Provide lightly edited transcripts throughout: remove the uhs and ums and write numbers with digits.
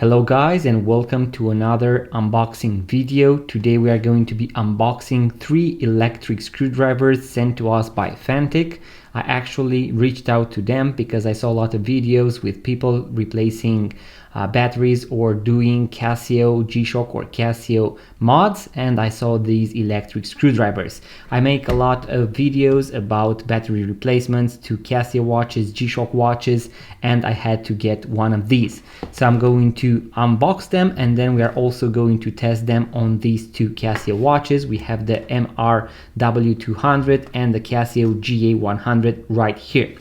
Hello guys, and welcome to another unboxing video. Today we are going to be unboxing 3 electric screwdrivers sent to us by Fanttik. I actually reached out to them because I saw a lot of videos with people replacing batteries or doing Casio G-Shock or Casio mods, and I saw these electric screwdrivers. I make a lot of videos about battery replacements to Casio watches, G-Shock watches, and I had to get one of these. So I'm going to unbox them, and then we are also going to test them on these 2 Casio watches. We have the MRW200 and the Casio GA100 right here.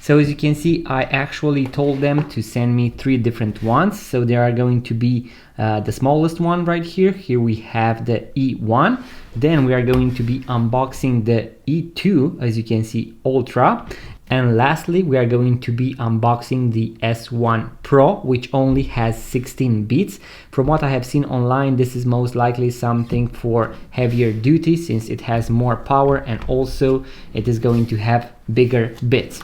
So as you can see, I actually told them to send me 3 different ones. So there are going to be the smallest one right here. Here we have the E1. Then we are going to be unboxing the E2, as you can see, Ultra. And lastly, we are going to be unboxing the S1 Pro, which only has 16 bits. From what I have seen online, this is most likely something for heavier duty since it has more power, and also it is going to have bigger bits.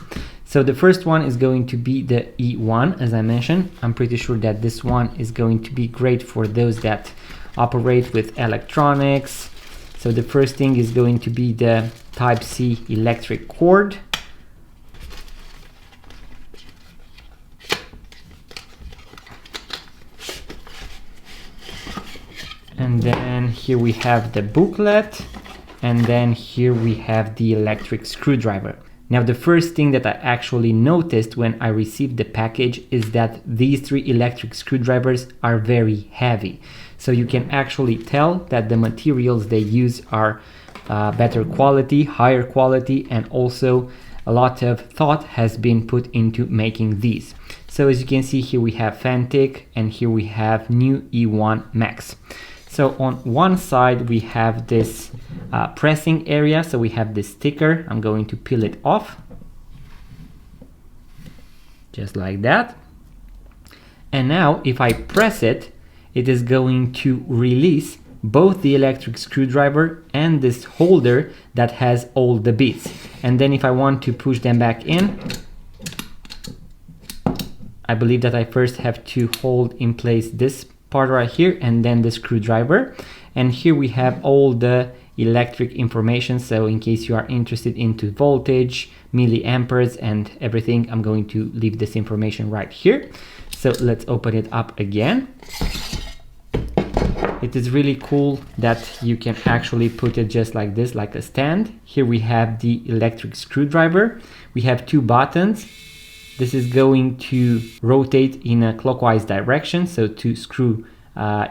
So the first one is going to be the E1, as I mentioned. I'm pretty sure that this one is going to be great for those that operate with electronics. So the first thing is going to be the Type-C electric cord. And then here we have the booklet, and then here we have the electric screwdriver. Now the first thing that I actually noticed when I received the package is that these 3 electric screwdrivers are very heavy. So you can actually tell that the materials they use are better quality, higher quality, and also a lot of thought has been put into making these. So as you can see, here we have Fanttik, and here we have new E1 Max. So on one side we have this pressing area, so we have this sticker. I'm going to peel it off, just like that. And now if I press it, it is going to release both the electric screwdriver and this holder that has all the bits. And then if I want to push them back in, I believe that I first have to hold in place this part right here and then the screwdriver. And here we have all the electric information, so in case you are interested into voltage, milliamperes and everything, I'm going to leave this information right here. So let's open it up again. It is really cool that you can actually put it just like this, like a stand. Here we have the electric screwdriver. We have 2 buttons. This is going to rotate in a clockwise direction, so to screw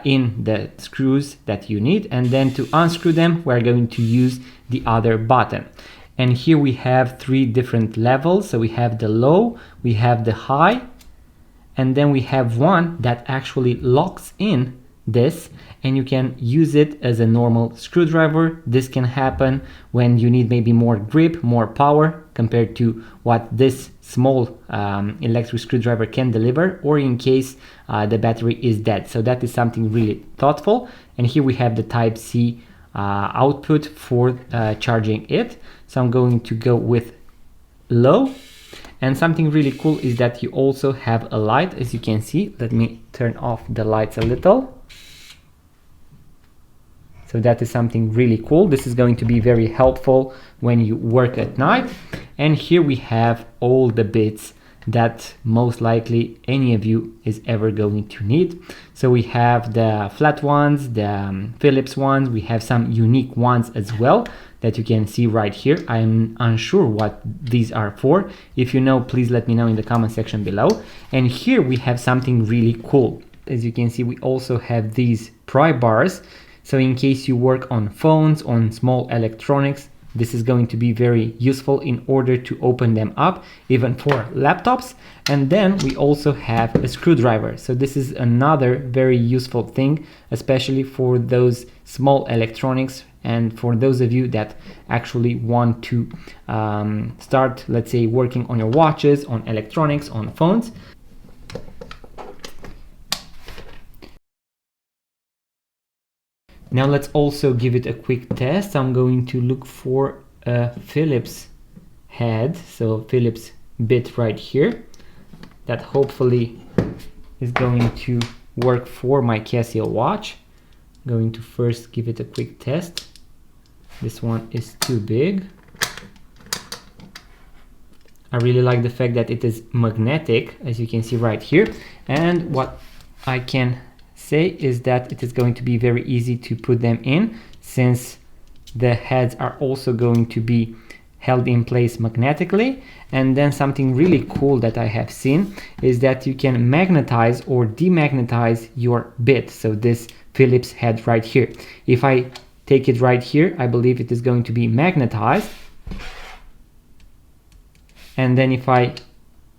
in the screws that you need, and then to unscrew them, we're going to use the other button. And here we have 3 different levels. So we have the low, we have the high, and then we have one that actually locks in this, and you can use it as a normal screwdriver. This can happen when you need maybe more grip, more power compared to what this small electric screwdriver can deliver, or in case the battery is dead. So that is something really thoughtful. And here we have the Type-C output for charging it. So I'm going to go with low. And something really cool is that you also have a light, as you can see. Let me turn off the lights a little. So that is something really cool. This is going to be very helpful when you work at night. And here we have all the bits that most likely any of you is ever going to need. So we have the flat ones, the Phillips ones, we have some unique ones as well that you can see right here. I'm unsure what these are for. If you know, please let me know in the comment section below. And here we have something really cool. As you can see, we also have these pry bars. So in case you work on phones, on small electronics, this is going to be very useful in order to open them up, even for laptops. And then we also have a screwdriver. So this is another very useful thing, especially for those small electronics and for those of you that actually want to start, let's say, working on your watches, on electronics, on phones. Now let's also give it a quick test. I'm going to look for a Phillips head, so Phillips bit right here, that hopefully is going to work for my Casio watch. I'm going to first give it a quick test. This one is too big. I really like the fact that it is magnetic, as you can see right here. And what I can say is that it is going to be very easy to put them in, since the heads are also going to be held in place magnetically. And then something really cool that I have seen is that you can magnetize or demagnetize your bit. So this Phillips head right here, if I take it right here, I believe it is going to be magnetized. And then if I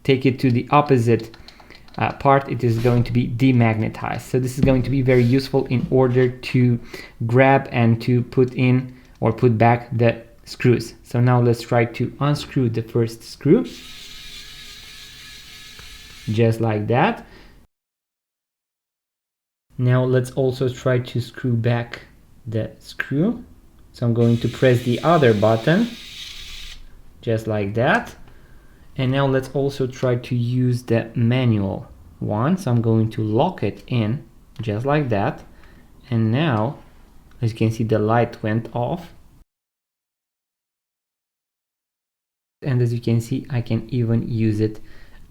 take it to the opposite part, it is going to be demagnetized. So this is going to be very useful in order to grab and to put in or put back the screws. So now let's try to unscrew the first screw, just like that. Now let's also try to screw back the screw. So I'm going to press the other button, just like that. And now let's also try to use the manual one. So I'm going to lock it in, just like that. And now, as you can see, the light went off. And as you can see, I can even use it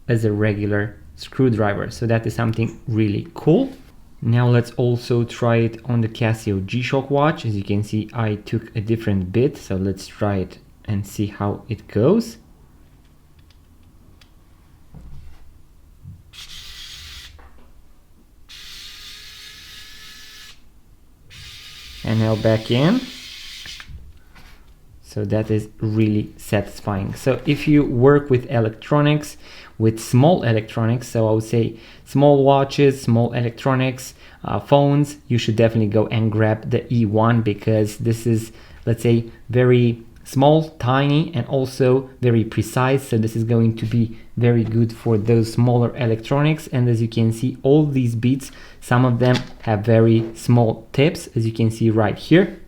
as a regular screwdriver. So that is something really cool. Now let's also try it on the Casio G-Shock watch. As you can see, I took a different bit. So let's try it and see how it goes. And now back in. So that is really satisfying. So if you work with electronics, with small electronics, so I would say small watches, small electronics, phones, you should definitely go and grab the E1, because this is, let's say, very small, tiny, and also very precise. So this is going to be very good for those smaller electronics. And as you can see, all these beads, some of them have very small tips, as you can see right here.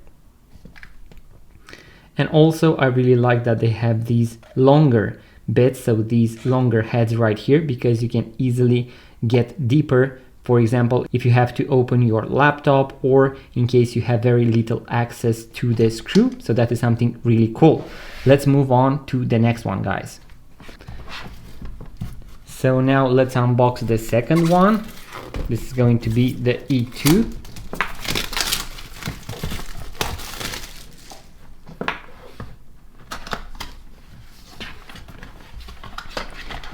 And also I really like that they have these longer bits, so these longer heads right here, because you can easily get deeper. For example, if you have to open your laptop, or in case you have very little access to the screw. So that is something really cool. Let's move on to the next one, guys. So now let's unbox the second one. This is going to be the E2.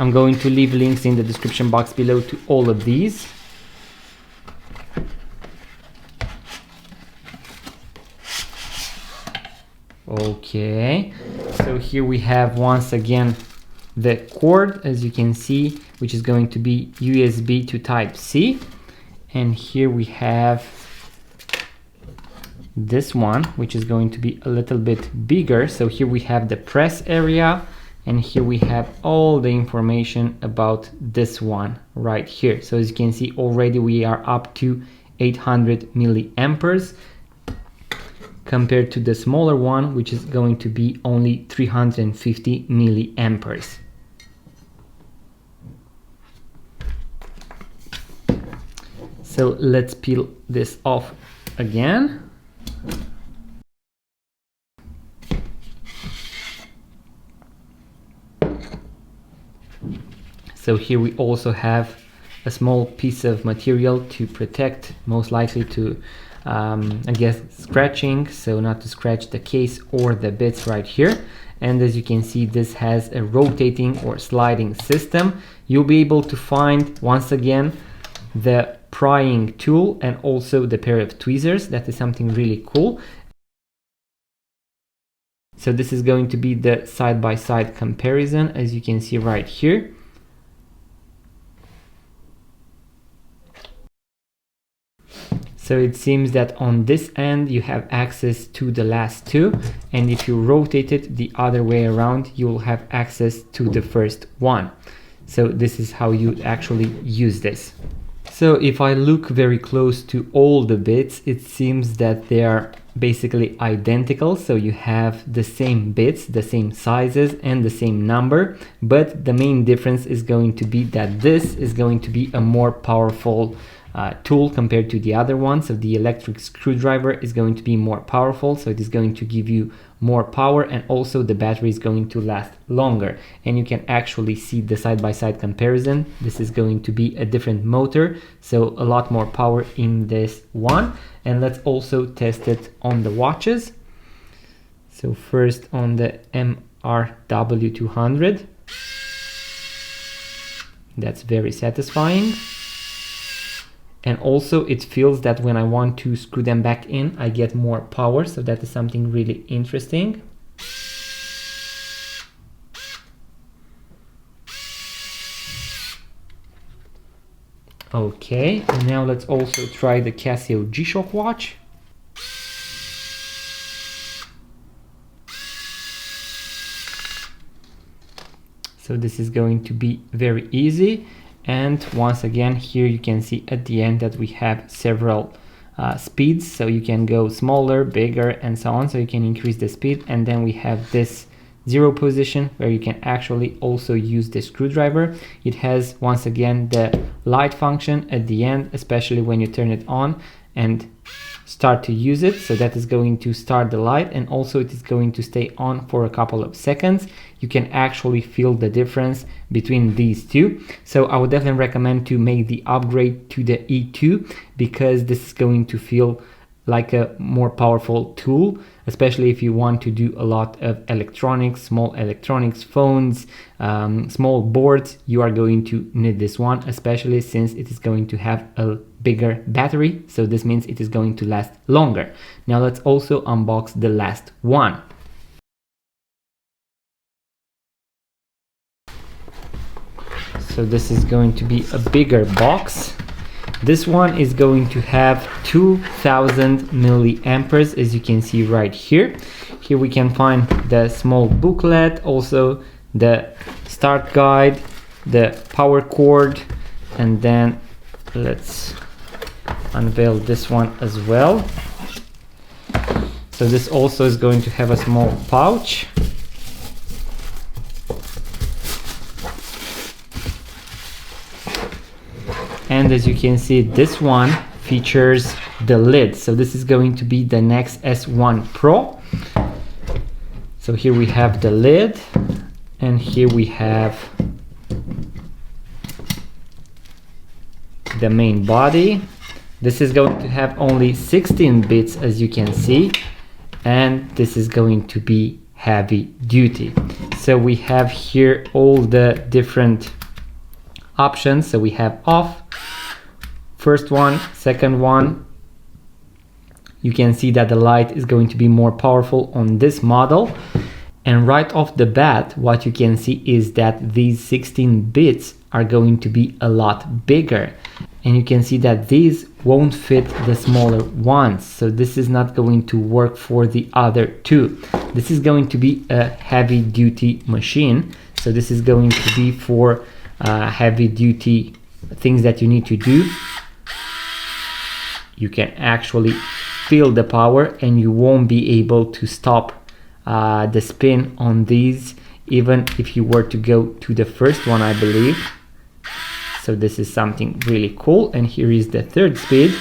I'm going to leave links in the description box below to all of these. Okay, so here we have once again the cord, as you can see, which is going to be USB to Type-C. And here we have this one, which is going to be a little bit bigger. So here we have the press area, and here we have all the information about this one right here. So as you can see, already we are up to 800 milliamperes compared to the smaller one, which is going to be only 350 milliamperes. So let's peel this off again. So here we also have a small piece of material to protect, most likely to I guess scratching, so not to scratch the case or the bits right here. And as you can see, this has a rotating or sliding system. You'll be able to find once again the prying tool and also the pair of tweezers. That is something really cool. So this is going to be the side-by-side comparison, as you can see right here. So it seems that on this end you have access to the last two, and if you rotate it the other way around, you will have access to the first one. So this is how you actually use this. So if I look very close to all the bits, it seems that they are basically identical. So you have the same bits, the same sizes and the same number, but the main difference is going to be that this is going to be a more powerful tool compared to the other one. So the electric screwdriver is going to be more powerful, so it is going to give you more power, and also the battery is going to last longer. And you can actually see the side-by-side comparison. This is going to be a different motor, so a lot more power in this one. And let's also test it on the watches. So first on the MRW200, that's very satisfying. And also it feels that when I want to screw them back in, I get more power, so that is something really interesting. Okay, and now let's also try the Casio G-Shock watch. So this is going to be very easy. And once again, here you can see at the end that we have several speeds. So you can go smaller, bigger, and so on. So you can increase the speed. And then we have this 0 position where you can actually also use the screwdriver. It has, once again, the light function at the end, especially when you turn it on and start to use it. So that is going to start the light, and also it is going to stay on for a couple of seconds. You can actually feel the difference between these two. So I would definitely recommend to make the upgrade to the E2, because this is going to feel like a more powerful tool, especially if you want to do a lot of electronics, small electronics, phones, small boards. You are going to need this one, especially since it is going to have a bigger battery. So this means it is going to last longer. Now let's also unbox the last one. So this is going to be a bigger box. This one is going to have 2000 milliamperes, as you can see right here. Here we can find the small booklet, also the start guide, the power cord, and then let's unveil this one as well. So this also is going to have a small pouch. And as you can see, this one features the lid. So this is going to be the Nex S1 Pro. So here we have the lid, and here we have the main body. This is going to have only 16 bits, as you can see, and this is going to be heavy duty. So we have here all the different options. So we have off, first one, second one. You can see that the light is going to be more powerful on this model. And right off the bat, what you can see is that these 16 bits are going to be a lot bigger. And you can see that these won't fit the smaller ones. So this is not going to work for the other two. This is going to be a heavy duty machine. So this is going to be for heavy duty things that you need to do. You can actually feel the power, and you won't be able to stop the spin on these, even if you were to go to the first one, I believe. So this is something really cool. And here is the third speed.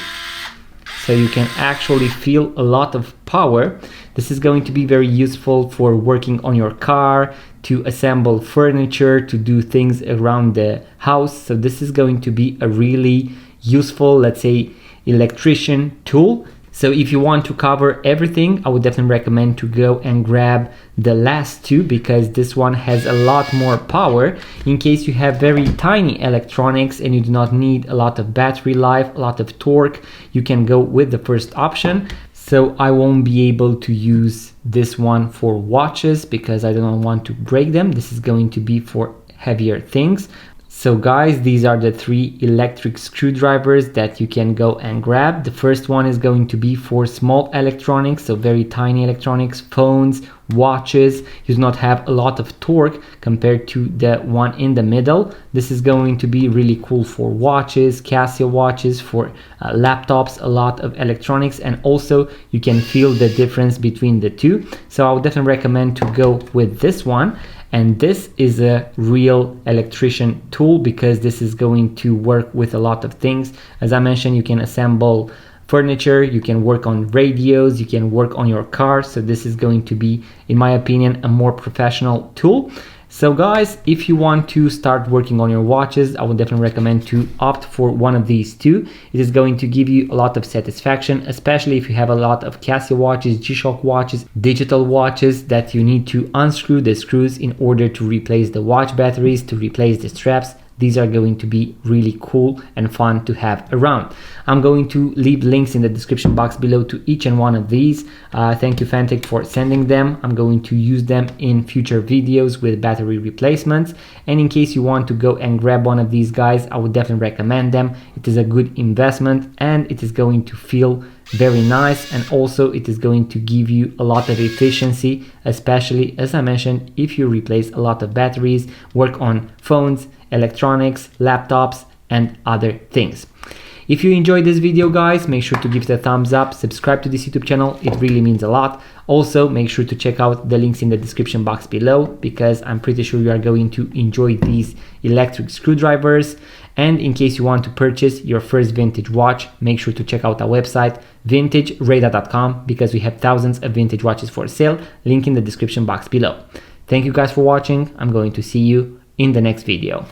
So you can actually feel a lot of power. This is going to be very useful for working on your car, to assemble furniture, to do things around the house. So this is going to be a really useful, let's say, electrician tool. So if you want to cover everything, I would definitely recommend to go and grab the last two, because this one has a lot more power. In case you have very tiny electronics and you do not need a lot of battery life, a lot of torque, you can go with the first option. So I won't be able to use this one for watches because I don't want to break them. This is going to be for heavier things. So guys, these are the 3 electric screwdrivers that you can go and grab. The first one is going to be for small electronics, so very tiny electronics, phones, watches. You do not have a lot of torque compared to the one in the middle. This is going to be really cool for watches, Casio watches, for laptops, a lot of electronics, and also you can feel the difference between the two. So I would definitely recommend to go with this one. And this is a real electrician tool because this is going to work with a lot of things. As I mentioned, you can assemble furniture, you can work on radios, you can work on your car. So this is going to be, in my opinion, a more professional tool. So guys, if you want to start working on your watches, I would definitely recommend to opt for one of these two. It is going to give you a lot of satisfaction, especially if you have a lot of Casio watches, G-Shock watches, digital watches that you need to unscrew the screws in order to replace the watch batteries, to replace the straps. These are going to be really cool and fun to have around. I'm going to leave links in the description box below to each and one of these. Thank you Fanttik for sending them. I'm going to use them in future videos with battery replacements. And in case you want to go and grab one of these guys, I would definitely recommend them. It is a good investment and it is going to feel very nice, and also it is going to give you a lot of efficiency, especially as I mentioned, if you replace a lot of batteries, work on phones, electronics, laptops and other things. If you enjoyed this video guys, make sure to give it a thumbs up, subscribe to this YouTube channel, it really means a lot. Also make sure to check out the links in the description box below because I'm pretty sure you are going to enjoy these electric screwdrivers. And in case you want to purchase your first vintage watch, make sure to check out our website vintageradar.com because we have thousands of vintage watches for sale, link in the description box below. Thank you guys for watching. I'm going to see you in the next video.